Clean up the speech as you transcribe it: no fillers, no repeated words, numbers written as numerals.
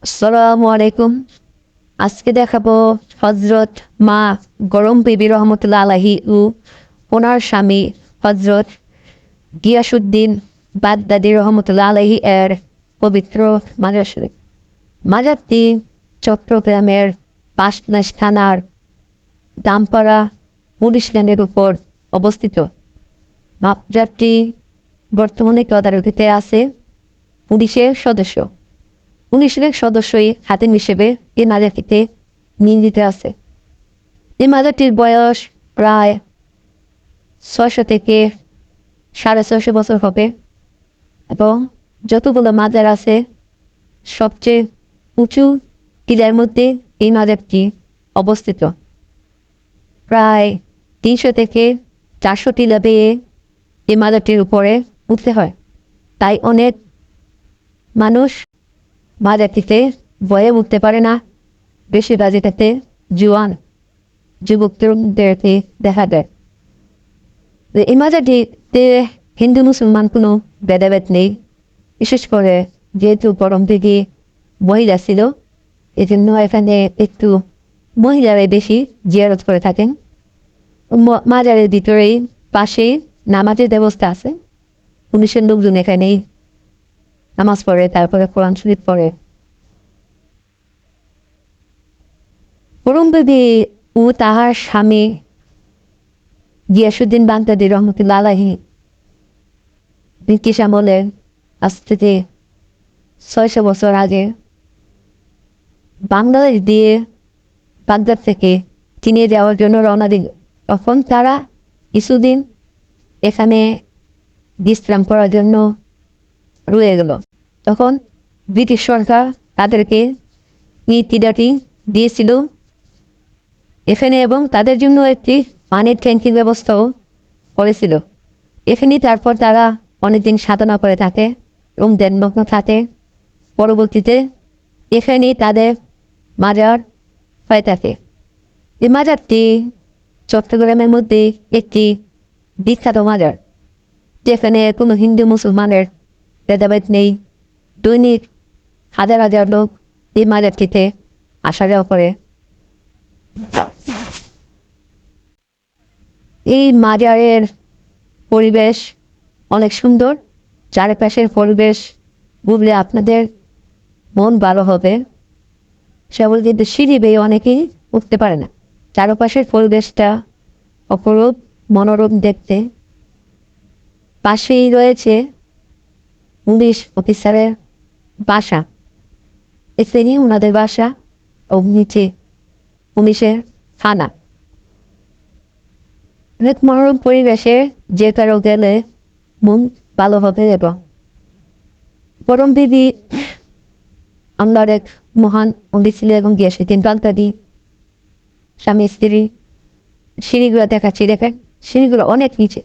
আসসালামু আলাইকুম। আজকে দেখাবো হজরত মা গরম বিবি রহমতুল্লাহ আলাহি ও ওনার স্বামী হজরত গিয়াসুদ্দিন বাগদাদি রহমতুল্লাহ আলাহি এর পবিত্র মাজার শরীফ। মাজারটি চট্টগ্রামের পাঁচনাশ থানার দামপাড়া পুলিশ লাইনের উপর অবস্থিত। মাজারটি বর্তমানে তদারকিতে আছে পুলিশের সদস্য। 19 সদস্যই হাতিম হিসেবে এই মাজারটিতে নিয়োজিত আছে। এই মাজারটির বয়স প্রায় 600 থেকে 650 বছর হবে এবং যতগুলো মাজার আছে সবচেয়ে উঁচু টিলার মধ্যে এই মাজারটি অবস্থিত। প্রায় 300 থেকে 400 টিলা বেয়ে এই মাজারটির উপরে উঠতে হয়। তাই অনেক মানুষ মাজারটিতে ভয়ে উঠতে পারে না। বেশিরভাগ এটাতে জুয়ান যুবকদেরকে দেখা দেয়। এই মাজারটিতে হিন্দু মুসলমান কোনো ভেদাভেদ নেই। বিশেষ করে যেহেতু গরম থেকে মহিলা ছিল, এই জন্য এখানে একটু মহিলারাই বেশি জিয়ারত করে থাকেন। মাজারের ভিতরেই পাশেই নামাজের ব্যবস্থা আছে। পুলিশের লোকজন এখানেই নামাজ পড়ে, তারপরে কোরআন শরীফ পড়ে। গরম বিবি ও তাহার স্বামী গিয়াসুদ্দিন বাগদাদি রহমতুল্লাহ আলাহি ব্রিটিশ আমলে আজ থেকে 600 বছর আগে বাংলাদেশ দিয়ে বাগদাদ থেকে চীনে যাওয়ার জন্য রওনা দিল। তখন তারা কিছুদিন এখানে বিশ্রাম করার জন্য রয়ে গেল। তখন ব্রিটিশ সরকার তাদেরকে এই টিলাটি দিয়েছিল এখানে এবং তাদের জন্য একটি পানির ট্যাঙ্কির ব্যবস্থাও করেছিল। এখানে তারপর তারা অনেকদিন সাধনা করে থাকে এবং ধ্যানমগ্ন থাকে। পরবর্তীতে এখানেই তাদের মাজার হয়ে থাকে। এই মাজারটি চট্টগ্রামের মধ্যে একটি বিখ্যাত মাজার, যেখানে কোনো হিন্দু মুসলমানের ভেদাভেদ নেই। দৈনিক হাজার হাজার লোক এই মাজারটিতে আসা যাওয়া করে। এই মাজারের পরিবেশ অনেক সুন্দর। চারপাশের পরিবেশ বুঝলে আপনাদের মন ভালো হবে। সেগুলো কিন্তু সিঁড়ি বেয়ে অনেকেই উঠতে পারে না। চারপাশের পরিবেশটা অপরূপ মনোরম দেখতে। পাশেই রয়েছে পুলিশ অফিসারের বাসা। এখানেই ওনাদের বাসা ও নিচে পুলিশের থানা। অনেক মনোরম পরিবেশে যে কারো গেলে মন ভালো হবে। এবং গরম বিবি আমার এক মহান পণ্ডিত ছিল এবং গিয়াসুদ্দিন বাগদাদি স্বামী স্ত্রী। সিঁড়িগুলো দেখাচ্ছি, দেখেন সিঁড়িগুলো অনেক নিচে।